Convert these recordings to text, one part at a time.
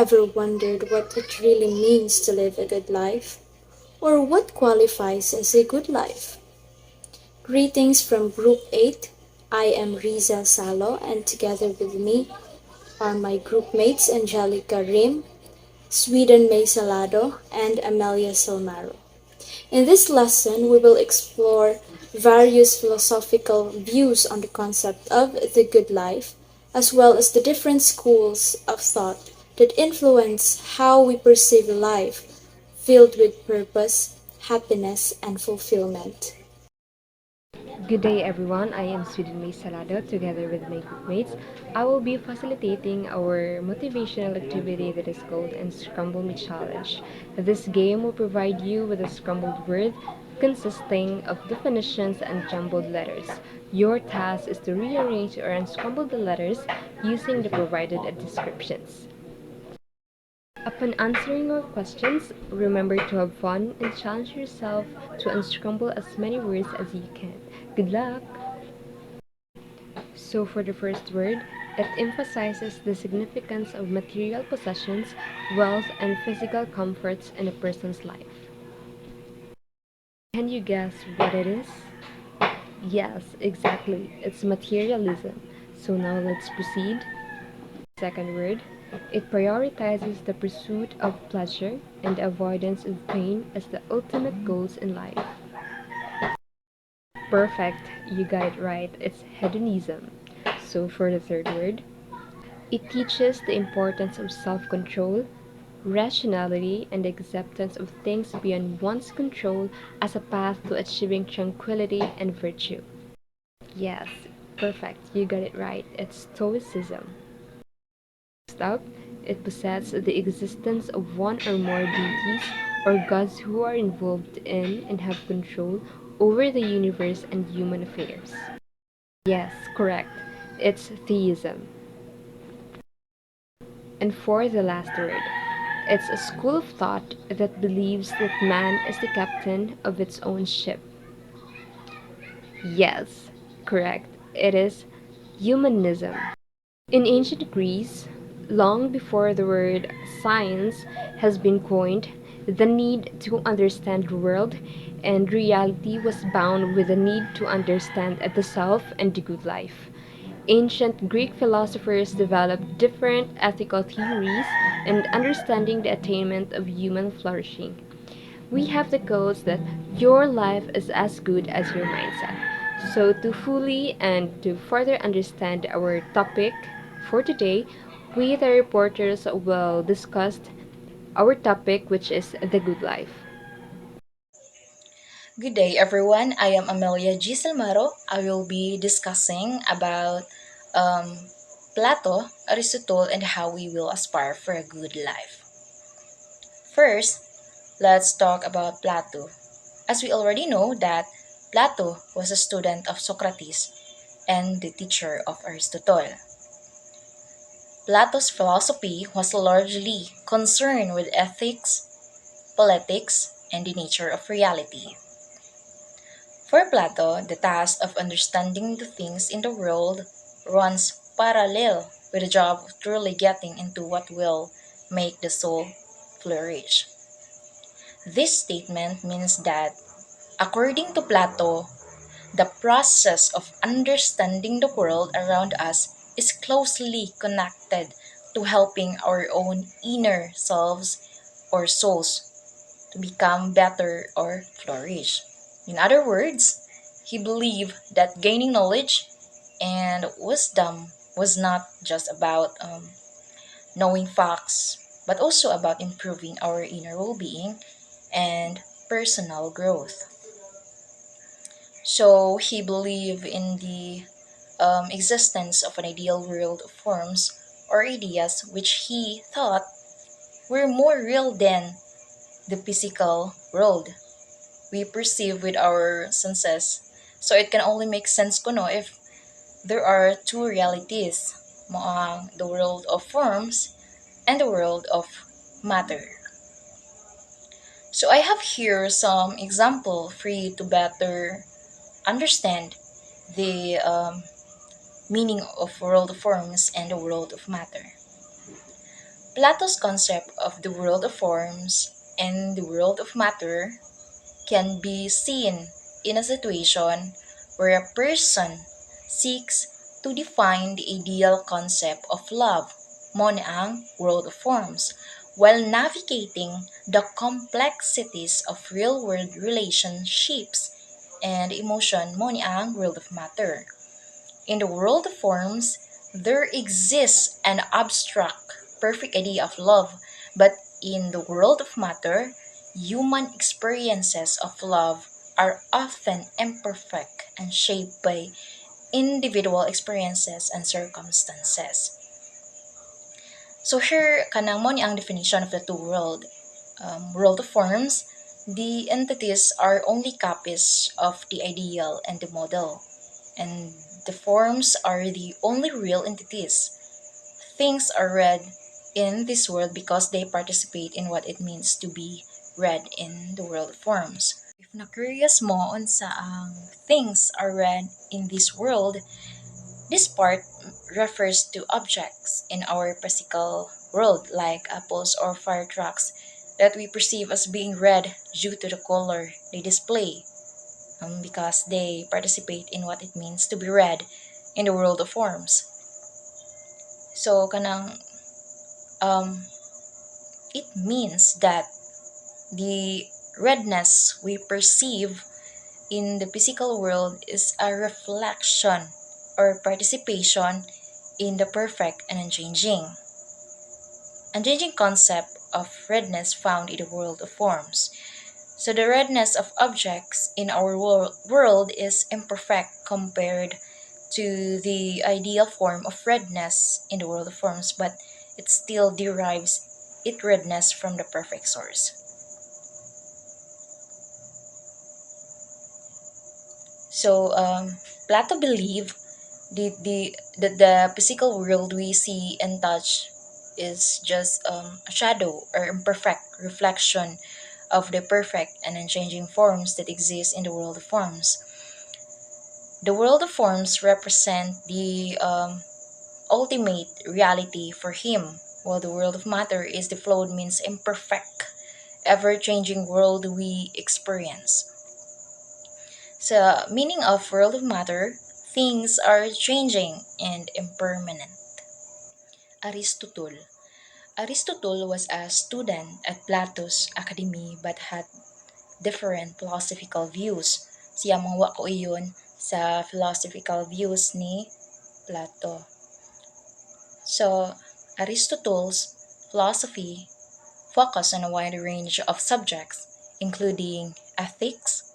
ever wondered what it really means to live a good life? Or what qualifies as a good life? Greetings from Group 8. I am Riza Salo, and together with me are my group mates Angelica Rim, Sweden May Salado, and Amelia Salmaro. In this lesson, we will explore various philosophical views on the concept of the good life, as well as the different schools of thought that influence how we perceive life filled with purpose, happiness, and fulfillment. Good day, everyone. I am Sweden May Salado. Together with my groupmates, I will be facilitating our motivational activity that is called Unscramble Me Challenge. This game will provide you with a scrambled word consisting of definitions and jumbled letters. Your task is to rearrange or unscramble the letters using the provided descriptions. Upon answering your questions, remember to have fun and challenge yourself to unscramble as many words as you can. Good luck! So, for the first word, it emphasizes the significance of material possessions, wealth, and physical comforts in a person's life. Can you guess what it is? Yes, exactly. It's materialism. So, now let's proceed. Second word, it prioritizes the pursuit of pleasure and the avoidance of pain as the ultimate goals in life. Perfect, you got it right. It's hedonism. So, for the third word, it teaches the importance of self control, rationality, and acceptance of things beyond one's control as a path to achieving tranquility and virtue. Yes, perfect, you got it right. It's Stoicism. Next up, it possesses the existence of one or more deities or gods who are involved in and have control over the universe and human affairs. Yes, correct. It's theism. And for the last word, it's a school of thought that believes that man is the captain of its own ship. Yes, correct. It is humanism. In ancient Greece, long before the word science has been coined, the need to understand the world and reality was bound with the need to understand the self and the good life. Ancient Greek philosophers developed different ethical theories and understanding the attainment of human flourishing. We have the quotes that your life is as good as your mindset. So, to fully and to further understand our topic for today, we, the reporters, will discuss our topic, which is the good life. Good day, everyone. I am Amelia G. Salmaro. I will be discussing about Plato, Aristotle, and how we will aspire for a good life. First, let's talk about Plato. As we already know that Plato was a student of Socrates and the teacher of Aristotle. Plato's philosophy was largely concerned with ethics, politics, and the nature of reality. For Plato, the task of understanding the things in the world runs parallel with the job of truly getting into what will make the soul flourish. This statement means that, according to Plato, the process of understanding the world around us is closely connected to helping our own inner selves or souls to become better or flourish. In other words, he believed that gaining knowledge and wisdom was not just about knowing facts, but also about improving our inner well being and personal growth. So he believed in the existence of an ideal world of forms or ideas which he thought were more real than the physical world we perceive with our senses. So it can only make sense kuno if there are two realities, the world of forms and the world of matter. So I have here some example for you to better understand the meaning of world of forms and the world of matter. Plato's concept of the world of forms and the world of matter can be seen in a situation where a person seeks to define the ideal concept of love, mo ni ang world of forms, while navigating the complexities of real-world relationships and emotion, mo ni ang world of matter. In the world of forms, there exists an abstract, perfect idea of love, but in the world of matter, human experiences of love are often imperfect and shaped by individual experiences and circumstances. So here, kanang mo ni ang definition of the two world. World of forms, the entities are only copies of the ideal and the model, and the forms are the only real entities. Things are read in this world because they participate in what it means to be read in the world of forms. If na-curious mo on sa ang things are read in this world, this part refers to objects in our physical world like apples or fire trucks that we perceive as being red due to the color they display, because they participate in what it means to be red in the world of forms. So kanang um, it means that the redness we perceive in the physical world is a reflection or participation in the perfect and unchanging concept of redness found in the world of forms. So the redness of objects in our world is imperfect compared to the ideal form of redness in the world of forms, but it still derives its redness from the perfect source. So Plato believed the physical world we see and touch is just a shadow or imperfect reflection of the perfect and unchanging forms that exist in the world of forms. The world of forms represent the ultimate reality for him, while the world of matter is the flowed means imperfect, ever-changing world we experience. So, meaning of world of matter, things are changing and impermanent. Aristotle. Aristotle was a student at Plato's academy but had different philosophical views. Siya mangwa ko iyon sa philosophical views ni Plato. So, Aristotle's philosophy focused on a wide range of subjects, including ethics,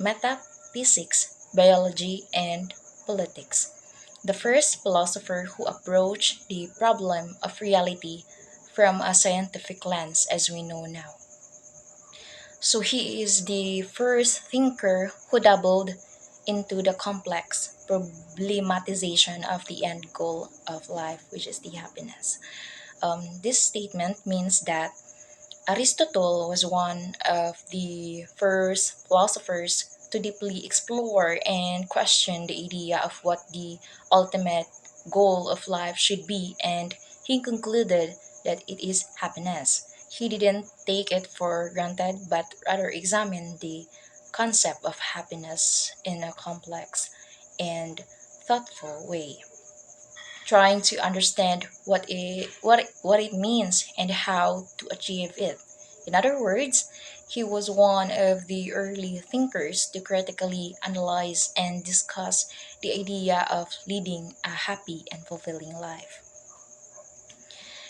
metaphysics, biology, and politics. The first philosopher who approached the problem of reality from a scientific lens as we know now. So he is the first thinker who dabbled into the complex problematization of the end goal of life, which is the happiness. This statement means that Aristotle was one of the first philosophers to deeply explore and question the idea of what the ultimate goal of life should be, and he concluded that it is happiness. He didn't take it for granted, but rather examined the concept of happiness in a complex and thoughtful way, trying to understand what it means and how to achieve it. In other words, he was one of the early thinkers to critically analyze and discuss the idea of leading a happy and fulfilling life.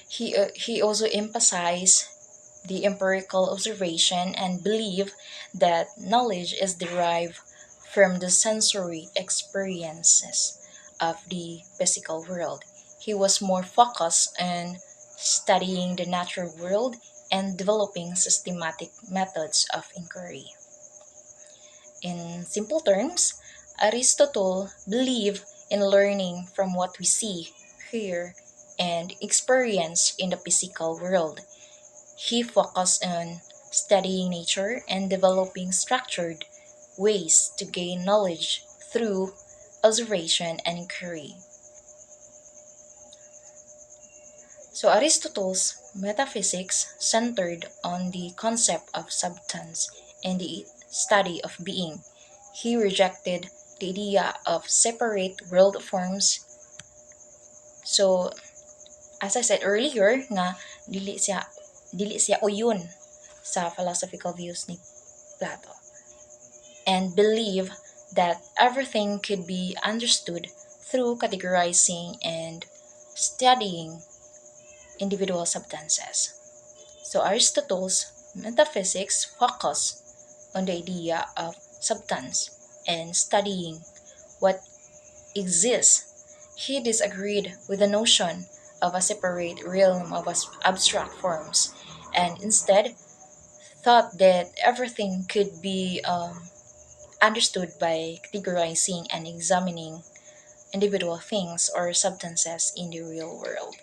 He also emphasized the empirical observation and believed that knowledge is derived from the sensory experiences of the physical world. He was more focused on studying the natural world and developing systematic methods of inquiry. In simple terms, Aristotle believed in learning from what we see, hear, and experience in the physical world. He focused on studying nature and developing structured ways to gain knowledge through observation and inquiry. So Aristotle's metaphysics centered on the concept of substance and the study of being. He rejected the idea of separate world forms. So as I said earlier nga dili siya uyon sa philosophical views ni Plato, and believe that everything could be understood through categorizing and studying individual substances. So Aristotle's metaphysics focus on the idea of substance and studying what exists. He disagreed with the notion of a separate realm of abstract forms, and instead thought that everything could be understood by categorizing and examining individual things or substances in the real world.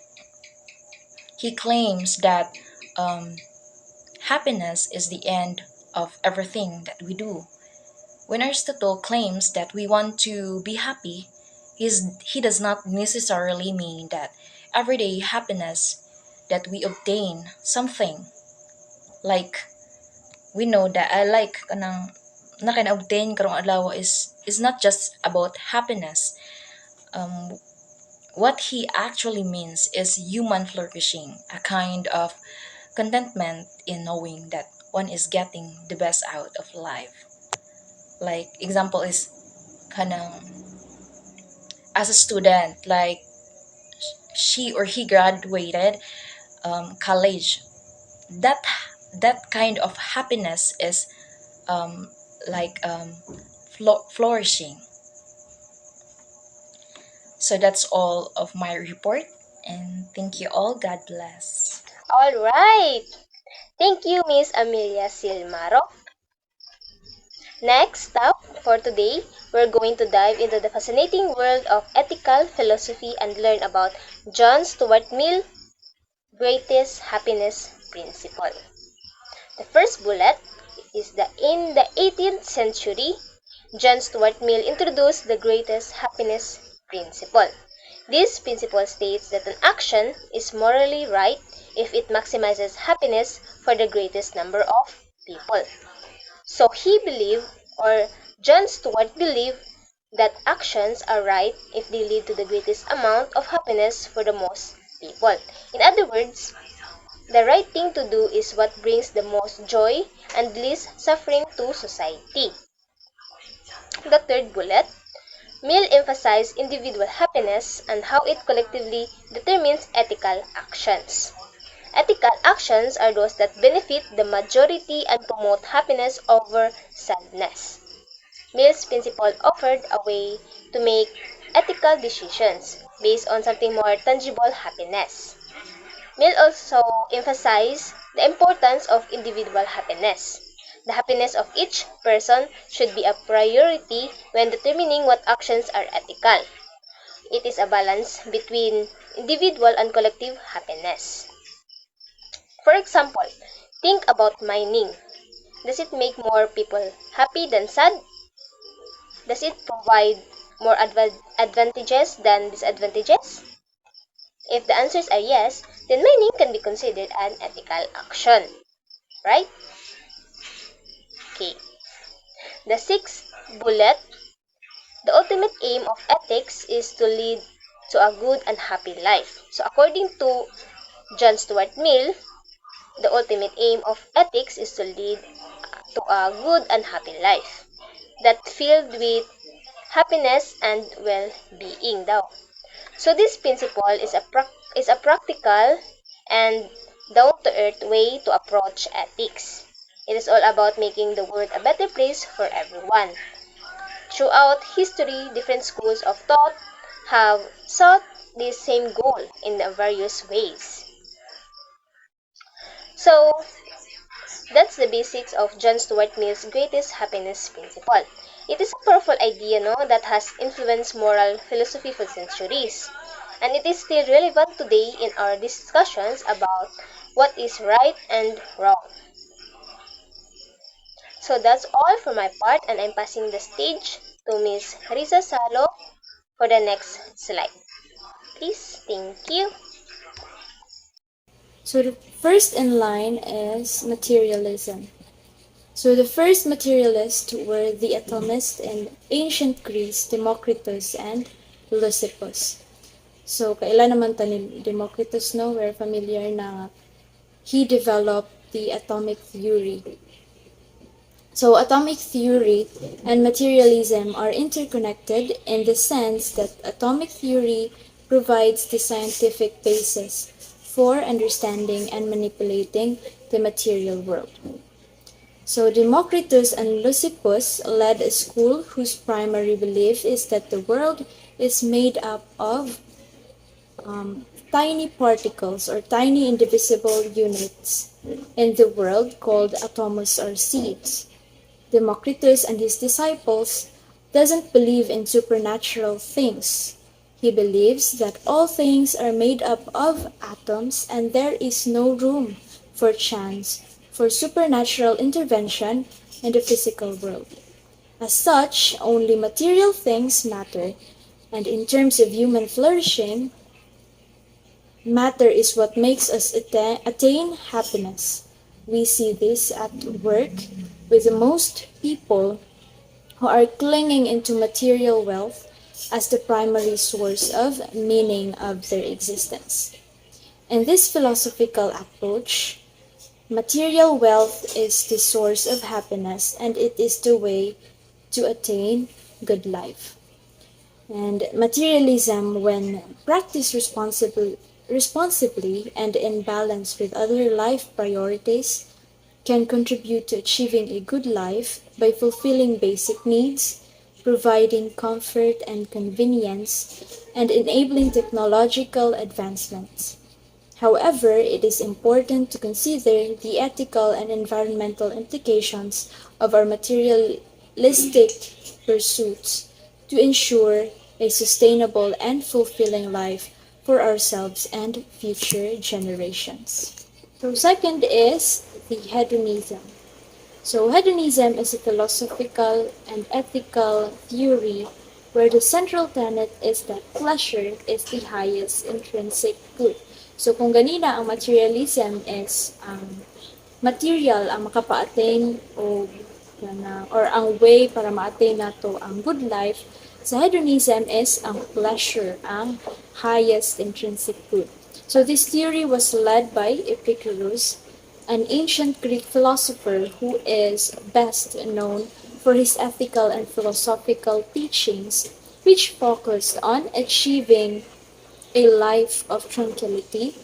He claims that um, happiness is the end of everything that we do. When Aristotle claims that we want to be happy, he does not necessarily mean that everyday happiness that we obtain something like we know that I like kanang na obtain karong adlaw is not just about happiness. Um, what he actually means is human flourishing, a kind of contentment in knowing that one is getting the best out of life. Like example is kanang as a student, like she or he graduated college. That that kind of happiness is um, like flourishing. So that's all of my report, and thank you all. God bless. All right. Thank you, Miss Amelia Silmaro. Next up for today, we're going to dive into the fascinating world of ethical philosophy and learn about John Stuart Mill, greatest happiness principle. The first bullet is that in the 18th century, John Stuart Mill introduced the greatest happiness principle. This principle states that an action is morally right if it maximizes happiness for the greatest number of people. So he believed, or John Stuart believed, that actions are right if they lead to the greatest amount of happiness for the most people. In other words, the right thing to do is what brings the most joy and least suffering to society. The third bullet, Mill emphasized individual happiness and how it collectively determines ethical actions. Ethical actions are those that benefit the majority and promote happiness over sadness. Mill's principle offered a way to make ethical decisions based on something more tangible, happiness. Mill also emphasized the importance of individual happiness. The happiness of each person should be a priority when determining what actions are ethical. It is a balance between individual and collective happiness. For example, think about mining. Does it make more people happy than sad? Does it provide more advantages than disadvantages? If the answers are yes, then mining can be considered an ethical action. Right? Okay. The sixth bullet, the ultimate aim of ethics is to lead to a good and happy life. So according to John Stuart Mill, the ultimate aim of ethics is to lead to a good and happy life that filled with happiness and well-being daw. So this principle is a practical and down-to-earth way to approach ethics. It is all about making the world a better place for everyone. Throughout history, different schools of thought have sought this same goal in various ways. So, that's the basics of John Stuart Mill's greatest happiness principle. It is a powerful idea, no, that has influenced moral philosophy for centuries. And it is still relevant today in our discussions about what is right and wrong. So that's all for my part, and I'm passing the stage to Ms. Risa Salo for the next slide. Please, thank you. So the first in line is materialism. So the first materialists were the atomists in ancient Greece, Democritus and Leucippus. So kailan naman ta ni Democritus, no? We're familiar na he developed the atomic theory. So atomic theory and materialism are interconnected in the sense that atomic theory provides the scientific basis for understanding and manipulating the material world. So Democritus and Leucippus led a school whose primary belief is that the world is made up of tiny particles or tiny indivisible units in the world called atoms or seeds. Democritus and his disciples doesn't believe in supernatural things. He believes that all things are made up of atoms and there is no room for chance, for supernatural intervention in the physical world. As such, only material things matter, and in terms of human flourishing, matter is what makes us attain happiness. We see this at work with most people who are clinging into material wealth as the primary source of meaning of their existence. In this philosophical approach, material wealth is the source of happiness and it is the way to attain good life. And materialism, when practiced responsibly and in balance with other life priorities, can contribute to achieving a good life by fulfilling basic needs, providing comfort and convenience, and enabling technological advancements. However, it is important to consider the ethical and environmental implications of our materialistic pursuits to ensure a sustainable and fulfilling life for ourselves and future generations. So second is the hedonism. So hedonism is a philosophical and ethical theory where the central tenet is that pleasure is the highest intrinsic good. So kung ganina ang materialism is ang material ang makapa-attain or ang way para ma-attain nato ang good life, sa hedonism is ang pleasure ang highest intrinsic good. So this theory was led by Epicurus, an ancient Greek philosopher who is best known for his ethical and philosophical teachings, which focused on achieving a life of tranquility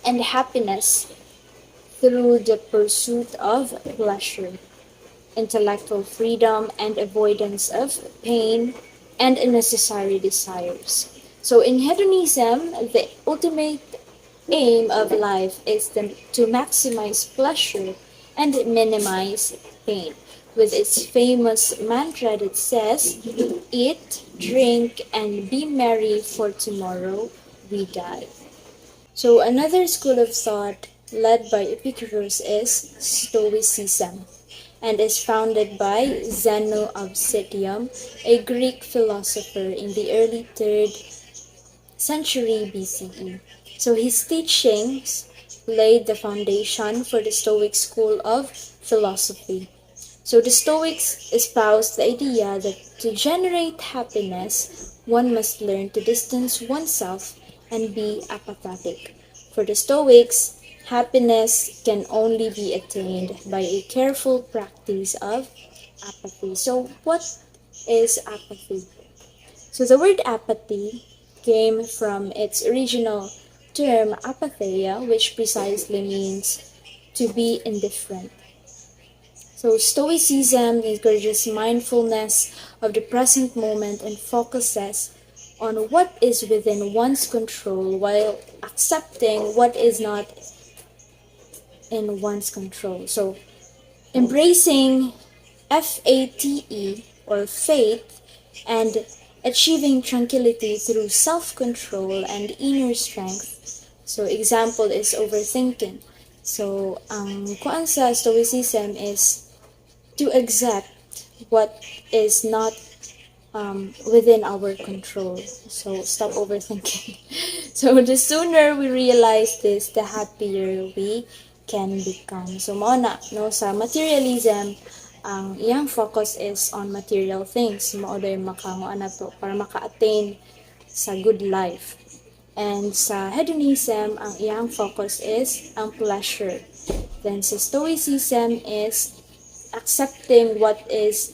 and happiness through the pursuit of pleasure, intellectual freedom, and avoidance of pain and unnecessary desires. So in hedonism, the ultimate aim of life is to maximize pleasure and minimize pain, with its famous mantra that says, "Eat, drink, and be merry, for tomorrow we die." So another school of thought led by Epicurus is Stoicism, and is founded by Zeno of Citium, a Greek philosopher in the early 3rd century BCE. So his teachings laid the foundation for the Stoic school of philosophy. So the Stoics espoused the idea that to generate happiness, one must learn to distance oneself and be apathetic. For the Stoics, happiness can only be attained by a careful practice of apathy. So what is apathy? So the word apathy came from its original term apatheia, which precisely means to be indifferent. So Stoicism encourages mindfulness of the present moment and focuses on what is within one's control while accepting what is not in one's control. So embracing FATE or faith and achieving tranquility through self-control and inner strength. So example is overthinking. So ang kuan sa Stoicism is to accept what is not within our control. So stop overthinking. So the sooner we realize this, the happier we can become. So mona, no, sa materialism, ang iyang focus is on material things. Mao day makamuan na to para maka-attain sa good life. And sa hedonism, ang iyang focus is ang pleasure. Then sa stoicism is accepting what is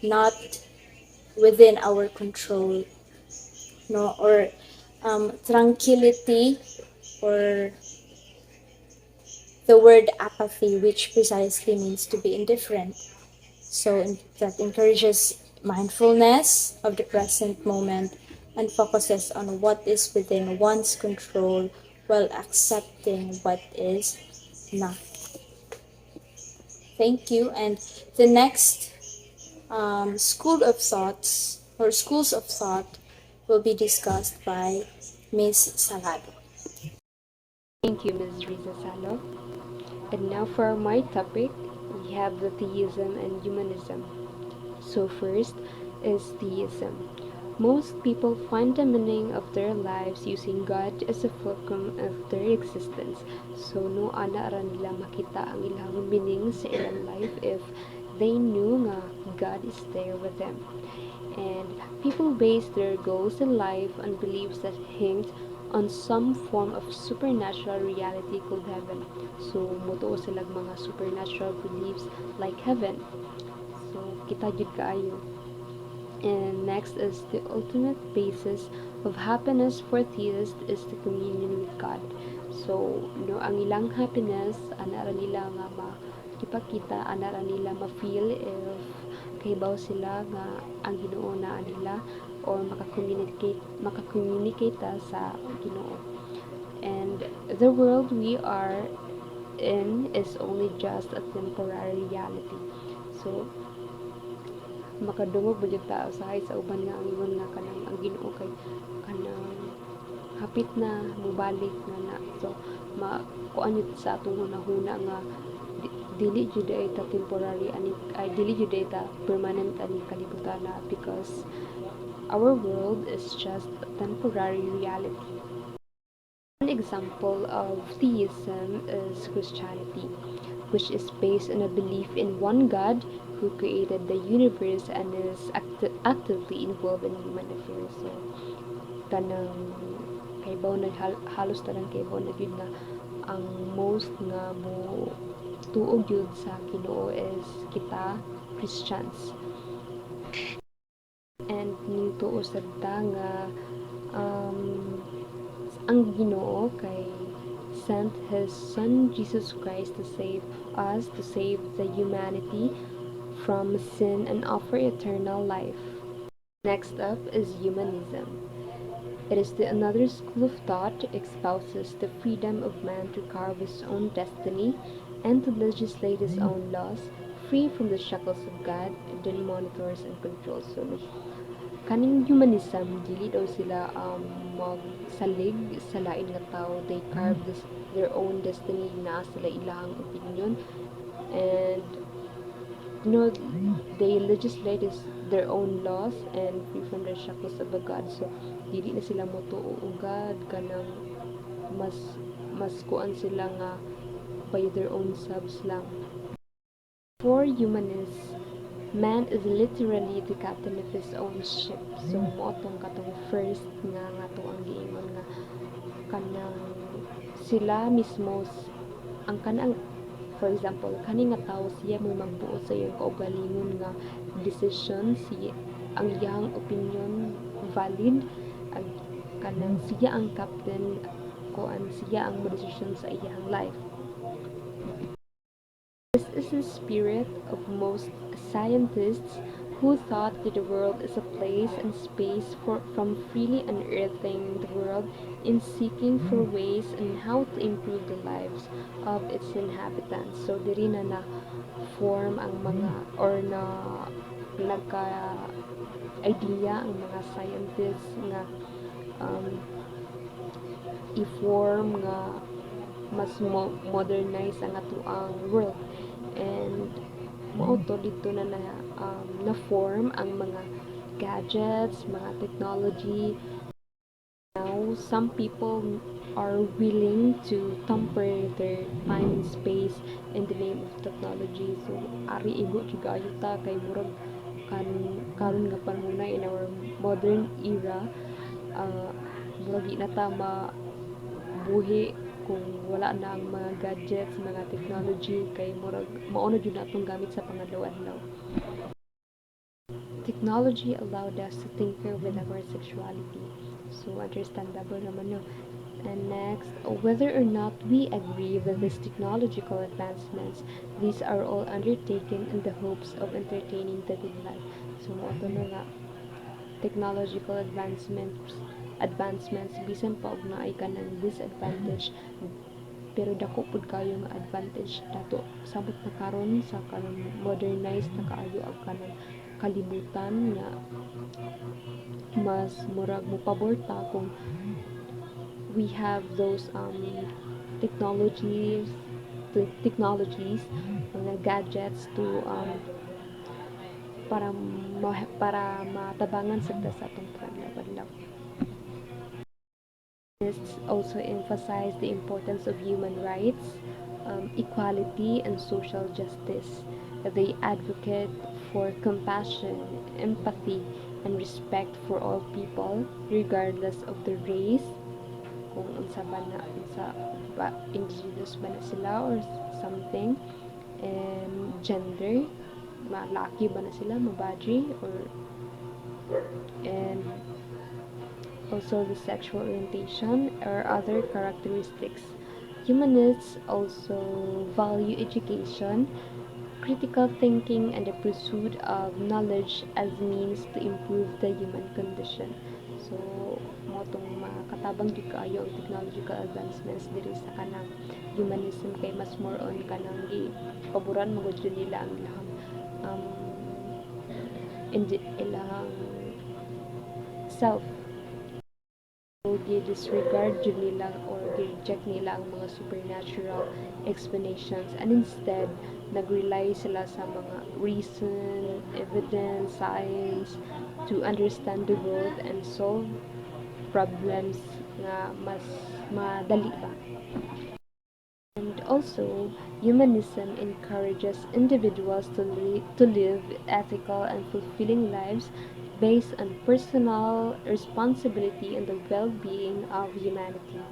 not within our control, no, or tranquility, or the word apathy, which precisely means to be indifferent. So that encourages mindfulness of the present moment and focuses on what is within one's control while accepting what is not. Thank you. And the next school of thoughts or schools of thought will be discussed by Ms. Salado. Thank you, Ms. Riza Salo. And now for my topic, we have the theism and humanism. So first is theism. Most people find the meaning of their lives using God as a fulcrum of their existence. So no ana ra nila makita ang ilang meaning sa ilang life if they knew nga God is there with them. And people base their goals in life on beliefs that hinged on some form of supernatural reality called heaven. So mutuo sila mga supernatural beliefs like heaven. So kita jud kaayo. And next is the ultimate basis of happiness for theists is the communion with God. So, no, ang ilang happiness, ana ra nila nga makipakita, ana ra nila ma-feel if kahibaw sila nga ang Ginoo naa nila or maka-communicate ta sa Ginoo. And the world we are in is only just a temporary reality. So, makadungog ba jud ta usahay sa uban nga ang ingon nga kanang ang Ginoo kay kanang hapit na mobalik na so kuan yun sa atong hunahuna nga dili jud ay ta temporary ani ay dili jud ay ta permanent ani kalibutan na because our world is just a temporary reality. One example of theism is Christianity, which is based on a belief in one God who created the universe and is actively involved in human affairs. So, kanang kaybaw na halos tanang kaybaw na gyud na ang most nga mo tuog gyud sa Ginoo is kita Christians. And nituo sad ta nga ang Ginoo kay sent His Son Jesus Christ to save us, to save the humanity from sin and offer eternal life. Next up is humanism. It is another school of thought espouses the freedom of man to carve his own destiny and to legislate his own laws, free from the shackles of God that monitors and controls. So, kaning humanism, dili daw sila magsalig sa lain nga tao. They carve their own destiny na sila ilang opinion. And they legislate their own laws and free from the shackles of the God. So, dili na sila motuo og God kanang mas kuan sila nga by their own selves lang. For humanists, man is literally the captain of his own ship. So, mootong katong first nga to ang giingon nga kanang sila mismo ang kanang for example, kani nga tao siya may magbuo sa iyang kaugalingon nga decision, siya ang iyang opinion valid, ang kanang siya ang captain kuan siya ang decision sa iyang life. This is the spirit of most scientists who thought that the world is a place and space from freely unearthing the world in seeking for ways on how to improve the lives of its inhabitants. So, diri na form ang mga or na nagka-idea ang mga scientists nga i-form nga mas modernize ang atuang world. And mao to dito na form ang mga gadgets, mga technology. Now, some people are willing to temper their time and space in the name of technology. So, ari igo juga ayo ta kay murag kan karon nga panahon in our modern era, uh, murag di na ta mabuhi kung wala na ang mga gadgets, mga technology kay murag mao na jud natong gamit sa pangadlaw-adlaw. Technology allowed us to tinker with our sexuality. So, understandable naman no. And next, whether or not we agree with these technological advancements, these are all undertaken in the hopes of entertaining the good life. So, mo ito na nga, technological advancements bisan pa og naay ka ng disadvantage, pero dako pud kayo nga advantage dato sabot na karon sa karon modernized na kaayo ang kanang kalibutan nga mas murag mo pabor ta kung we have those technologies technologies mga gadgets to para matabangan sa atong panadlaw. Feminists also emphasize the importance of human rights, equality, and social justice. They advocate for compassion, empathy, and respect for all people, regardless of their race, kung unsa ba na, unsa ba, indigenous ba na sila or something, and gender, malaki ba na sila, mabadri, or and also the sexual orientation or other characteristics. Humanists also value education, critical thinking, and the pursuit of knowledge as means to improve the human condition. So, mo itong makatabang jud kaayo ang technological advancements diri sa kanang humanism kay mas more on kanang paboran mo gud nila ang ilahang um, ilahang self. So, disregard jud nila or reject nila ang mga supernatural explanations and instead nag-rely sila sa mga reason, evidence, science to understand the world and solve problems nga mas madali ba. And also, humanism encourages individuals to live ethical and fulfilling lives based on personal responsibility and the well-being of humanity.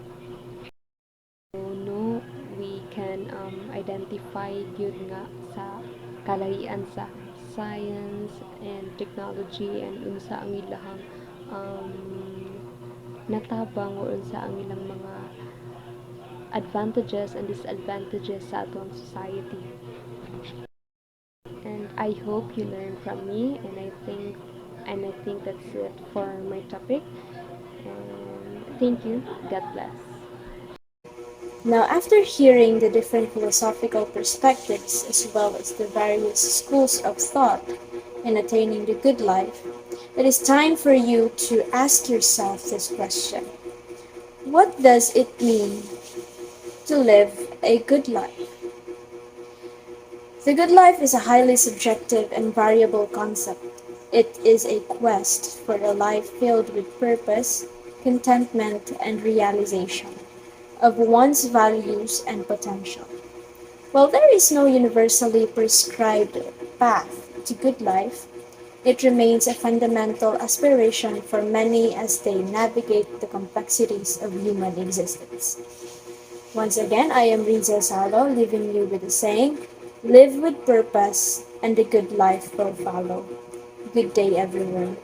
So, no, we can identify yun nga sa kalahian sa science and technology and unsa ang ilahang um, natabang o unsa ang ilang mga advantages and disadvantages sa atong society. And I hope you learn from me, and I think that's it for my topic. And thank you. God bless. Now, after hearing the different philosophical perspectives as well as the various schools of thought in attaining the good life, it is time for you to ask yourself this question: what does it mean to live a good life? The good life is a highly subjective and variable concept. It is a quest for a life filled with purpose, contentment, and realization of one's values and potential. While there is no universally prescribed path to good life, it remains a fundamental aspiration for many as they navigate the complexities of human existence. Once again, I am Riza Salo, leaving you with the saying, live with purpose and the good life will follow. Good day, everyone.